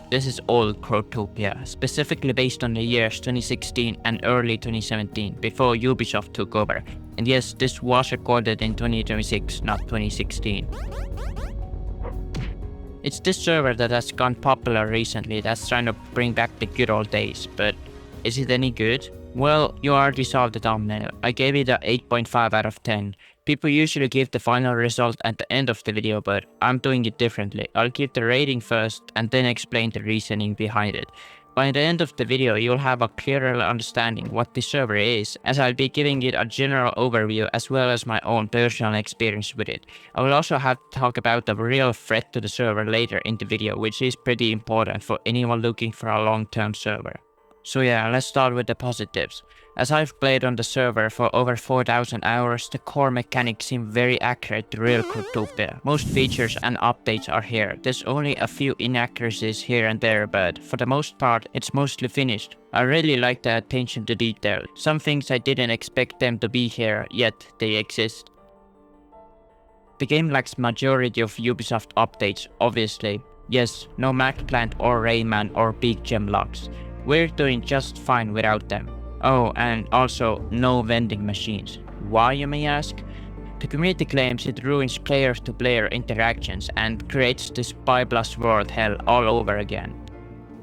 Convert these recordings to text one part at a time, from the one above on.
This is old Growtopia, specifically based on the years 2016 and early 2017, before Ubisoft took over. And yes, this was recorded in 2026, not 2016. It's this server that has gone popular recently that's trying to bring back the good old days, but is it any good? Well, you already saw the thumbnail. I gave it a 8.5 out of 10. People usually give the final result at the end of the video, but I'm doing it differently. I'll give the rating first and then explain the reasoning behind it. By the end of the video, you'll have a clearer understanding what the server is, as I'll be giving it a general overview as well as my own personal experience with it. I will also have to talk about the real threat to the server later in the video, which is pretty important for anyone looking for a long-term server. So yeah, let's start with the positives. As I've played on the server for over 4,000 hours, the core mechanics seem very accurate to real Growtopia. Most features and updates are here. There's only a few inaccuracies here and there, but for the most part, it's mostly finished. I really like the attention to detail. Some things I didn't expect them to be here, yet they exist. The game lacks majority of Ubisoft updates, obviously. Yes, no Mac Plant or Rayman or Big Gem locks. We're doing just fine without them. Oh, and also no vending machines. Why, you may ask? The community claims it ruins player-to-player interactions and creates this Buy Plus world hell all over again.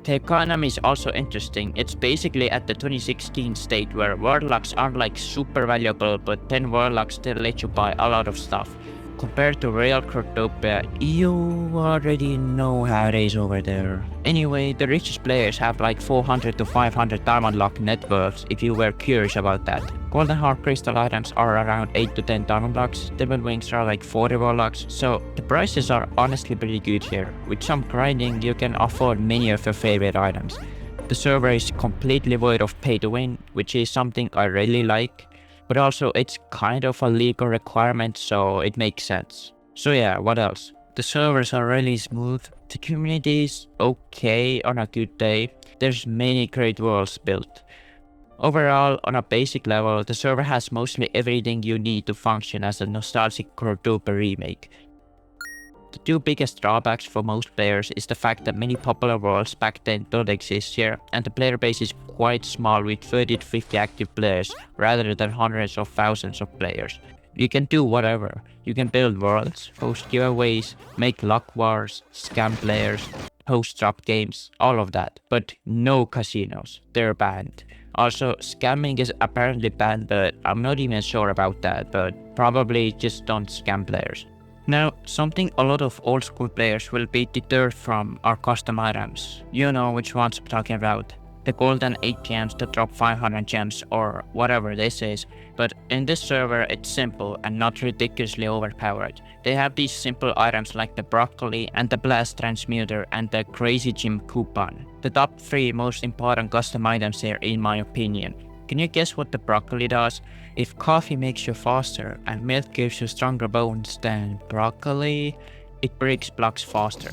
The economy is also interesting. It's basically at the 2016 state where warlocks are like super valuable, but then warlocks still let you buy a lot of stuff. Compared to real Growtopia, you already know how it is over there. Anyway, the richest players have like 400 to 500 diamond lock net worths if you were curious about that. Golden heart crystal items are around 8 to 10 diamond locks, devil wings are like 40 warlocks, so the prices are honestly pretty good here. With some grinding, you can afford many of your favorite items. The server is completely void of pay to win, which is something I really like. But also it's kind of a legal requirement, so it makes sense. So yeah, what else? The servers are really smooth. The community is okay on a good day. There's many great worlds built. Overall, on a basic level, the server has mostly everything you need to function as a nostalgic Growtopia remake. The two biggest drawbacks for most players is the fact that many popular worlds back then don't exist here, and the player base is quite small with 30 to 50 active players rather than hundreds of thousands of players. You can do whatever. You can build worlds, host giveaways, make luck wars, scam players, host drop games, all of that. But no casinos, they're banned. Also, scamming is apparently banned, but I'm not even sure about that, but probably just don't scam players. Now, something a lot of old school players will be deterred from are custom items. You know which ones I'm talking about. The golden 8 gems that drop 500 gems or whatever this is. But in this server it's simple and not ridiculously overpowered. They have these simple items like the broccoli and the blast transmuter and the crazy gym coupon. The top 3 most important custom items here in my opinion. Can you guess what the broccoli does? If coffee makes you faster and milk gives you stronger bones than broccoli, it breaks blocks faster.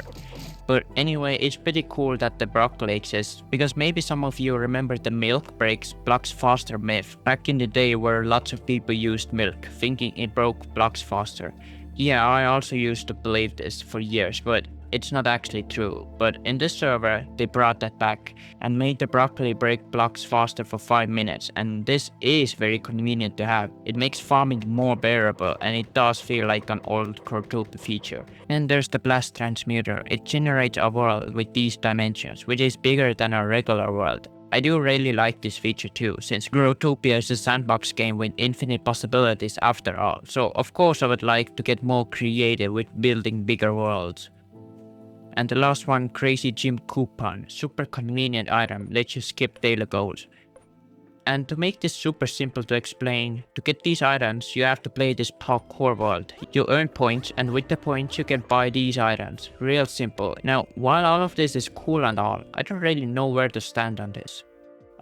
But anyway, it's pretty cool that the broccoli exists, because maybe some of you remember the milk breaks blocks faster myth back in the day where lots of people used milk, thinking it broke blocks faster. Yeah, I also used to believe this for years, but it's not actually true. But in this server, they brought that back and made the broccoli break blocks faster for 5 minutes, and this is very convenient to have. It makes farming more bearable and it does feel like an old Growtopia feature. And there's the blast transmuter. It generates a world with these dimensions, which is bigger than a regular world. I do really like this feature too, since Growtopia is a sandbox game with infinite possibilities after all. So of course I would like to get more creative with building bigger worlds. And the last one, crazy gym coupon, super convenient item, lets you skip daily goals. And to make this super simple to explain, to get these items you have to play this parkour world. You earn points and with the points you can buy these items. Real simple. Now while all of this is cool and all, I don't really know where to stand on this.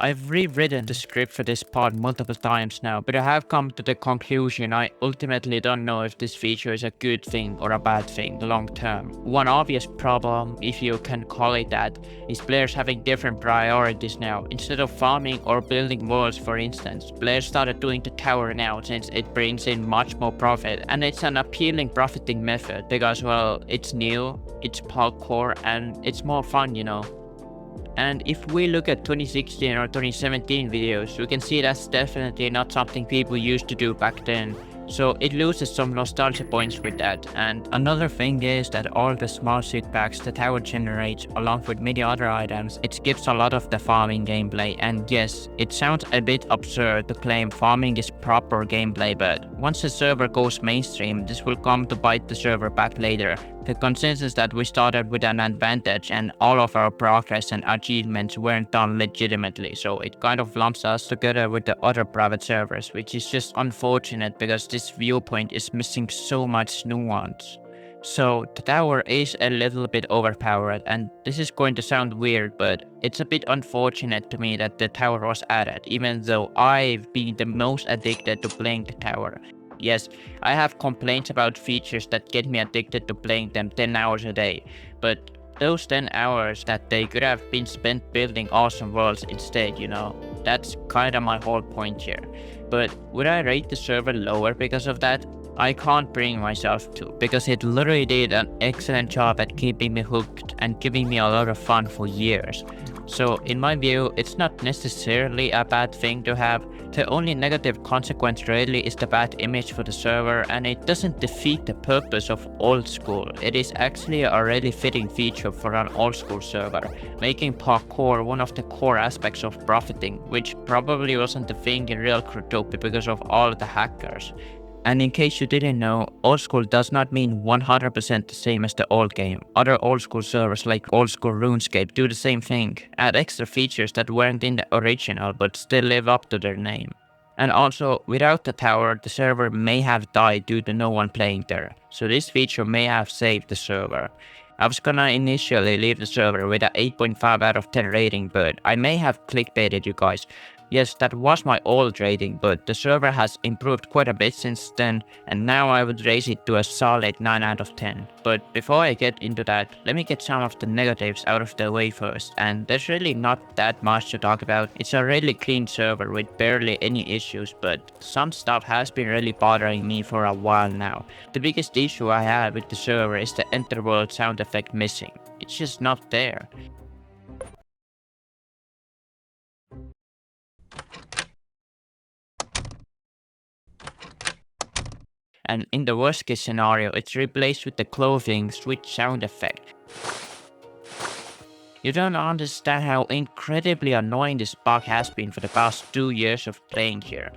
I've rewritten the script for this part multiple times now, but I have come to the conclusion I ultimately don't know if this feature is a good thing or a bad thing long term. One obvious problem, if you can call it that, is players having different priorities now. Instead of farming or building walls for instance, players started doing the tower now since it brings in much more profit, and it's an appealing profiting method because, well, it's new, it's parkour and it's more fun, you know. And if we look at 2016 or 2017 videos, we can see that's definitely not something people used to do back then. So it loses some nostalgia points with that. And another thing is that all the small seed packs the tower generates along with many other items, it skips a lot of the farming gameplay. And yes, it sounds a bit absurd to claim farming is proper gameplay, but once the server goes mainstream, this will come to bite the server back later. The consensus that we started with an advantage and all of our progress and achievements weren't done legitimately, so it kind of lumps us together with the other private servers, which is just unfortunate because this viewpoint is missing so much nuance. So the tower is a little bit overpowered, and this is going to sound weird, but it's a bit unfortunate to me that the tower was added, even though I've been the most addicted to playing the tower. Yes, I have complaints about features that get me addicted to playing them 10 hours a day, but those 10 hours that they could have been spent building awesome worlds instead, that's kinda my whole point here. But would I rate the server lower because of that? I can't bring myself to, because it literally did an excellent job at keeping me hooked and giving me a lot of fun for years. So in my view, it's not necessarily a bad thing to have. The only negative consequence really is the bad image for the server, and it doesn't defeat the purpose of old school. It is actually a really fitting feature for an old school server, making parkour one of the core aspects of profiting, which probably wasn't the thing in real Growtopia because of all the hackers. And in case you didn't know, old school does not mean 100% the same as the old game. Other old school servers like old school RuneScape do the same thing, add extra features that weren't in the original but still live up to their name. And also, without the tower, the server may have died due to no one playing there, so this feature may have saved the server. I was gonna initially leave the server with a 8.5 out of 10 rating, but I may have clickbaited you guys. Yes, that was my old rating, but the server has improved quite a bit since then, and now I would raise it to a solid 9 out of 10. But before I get into that, let me get some of the negatives out of the way first, and there's really not that much to talk about. It's a really clean server with barely any issues, but some stuff has been really bothering me for a while now. The biggest issue I have with the server is the enter world sound effect missing. It's just not there. And in the worst case scenario, it's replaced with the clothing switch sound effect. You don't understand how incredibly annoying this bug has been for the past 2 years of playing here.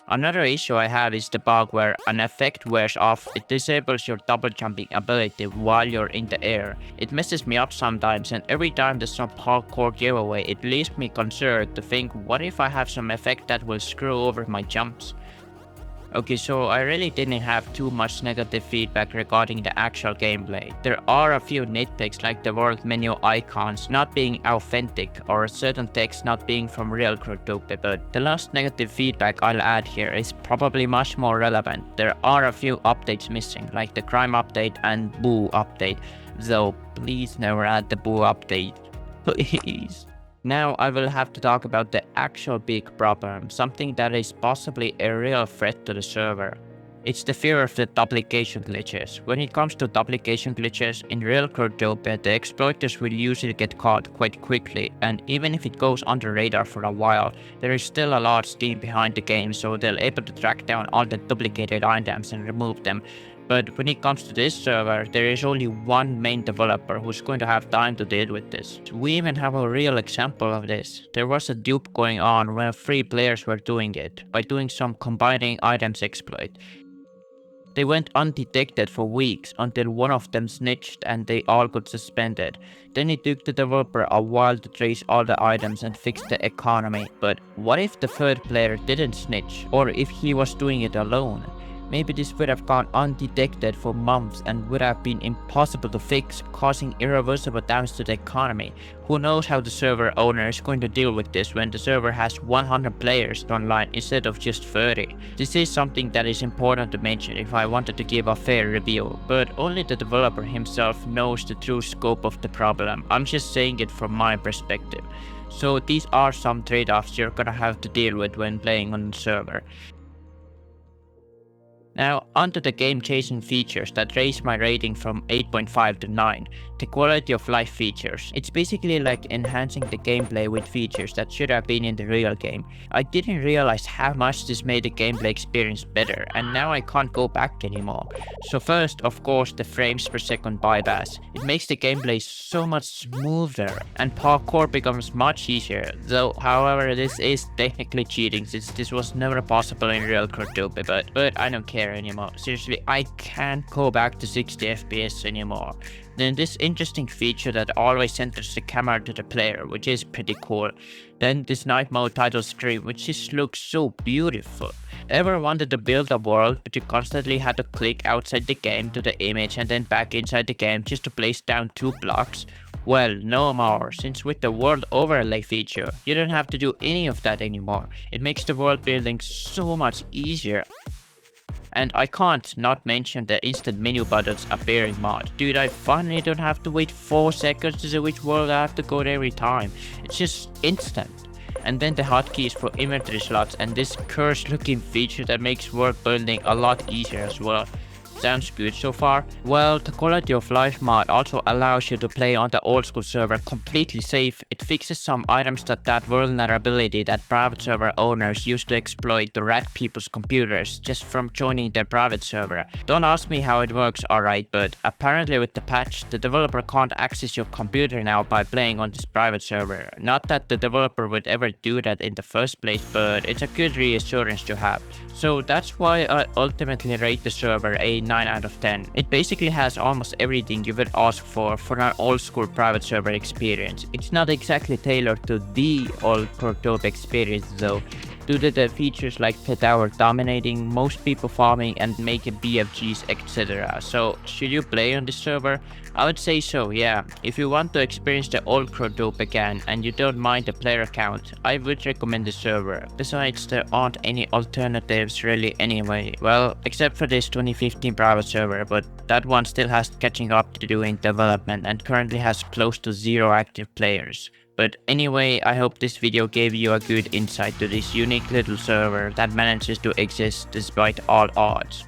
Another issue I have is the bug where an effect wears off, it disables your double jumping ability while you're in the air. It messes me up sometimes, and every time there's some hardcore giveaway, it leaves me concerned to think, what if I have some effect that will screw over my jumps? Okay, so I really didn't have too much negative feedback regarding the actual gameplay. There are a few nitpicks like the world menu icons not being authentic or certain text not being from real Growtopia, but the last negative feedback I'll add here is probably much more relevant. There are a few updates missing, like the crime update and boo update, though please never add the boo update. Please. Now I will have to talk about the actual big problem, something that is possibly a real threat to the server. It's the fear of the duplication glitches. When it comes to duplication glitches, in real Growtopia, the exploiters will usually get caught quite quickly, and even if it goes under radar for a while, there is still a large team behind the game, so they're able to track down all the duplicated items and remove them. But when it comes to this server, there is only one main developer who's going to have time to deal with this. We even have a real example of this. There was a dupe going on where 3 players were doing it, by doing some combining items exploit. They went undetected for weeks until one of them snitched and they all got suspended. Then it took the developer a while to trace all the items and fix the economy. But what if the third player didn't snitch, or if he was doing it alone? Maybe this would have gone undetected for months and would have been impossible to fix, causing irreversible damage to the economy. Who knows how the server owner is going to deal with this when the server has 100 players online instead of just 30. This is something that is important to mention if I wanted to give a fair review, but only the developer himself knows the true scope of the problem. I'm just saying it from my perspective. So these are some trade-offs you're gonna have to deal with when playing on the server. Now onto the game chasing features that raised my rating from 8.5 to 9. the quality of life features. It's basically like enhancing the gameplay with features that should have been in the real game. I didn't realize how much this made the gameplay experience better, and now I can't go back anymore. So first, of course, the frames per second bypass. It makes the gameplay so much smoother, and parkour becomes much easier, though however this is technically cheating since this was never possible in real Growtopia, but I don't care anymore. Seriously, I can't go back to 60 FPS anymore. Then this interesting feature that always centers the camera to the player, which is pretty cool. Then this night mode title screen, which just looks so beautiful. Ever wanted to build a world but you constantly had to click outside the game to the image and then back inside the game just to place down 2 blocks? Well, no more, since with the world overlay feature, you don't have to do any of that anymore. It makes the world building so much easier. And I can't not mention the instant menu buttons appearing mod. Dude, I finally don't have to wait 4 seconds to see which world I have to go to every time. It's just instant. And then the hotkeys for inventory slots and this cursed looking feature that makes world building a lot easier as well. Sounds good so far? Well, the quality of life mod also allows you to play on the old school server completely safe. It fixes some items that vulnerability that private server owners used to exploit to rat people's computers just from joining their private server. Don't ask me how it works, alright, but apparently with the patch, the developer can't access your computer now by playing on this private server. Not that the developer would ever do that in the first place, but it's a good reassurance to have. So that's why I ultimately rate the server a 9 out of 10. It basically has almost everything you would ask for an old school private server experience. It's not exactly tailored to the old Growtopia experience though, due to the features like the tower dominating, most people farming and making BFGs, etc. So should you play on this server? I would say so, yeah. If you want to experience the old Growtopia again and you don't mind the player count, I would recommend the server. Besides, there aren't any alternatives really anyway. Well, except for this 2015 private server, but that one still has catching up to do in development and currently has close to 0 active players. But anyway, I hope this video gave you a good insight to this unique little server that manages to exist despite all odds.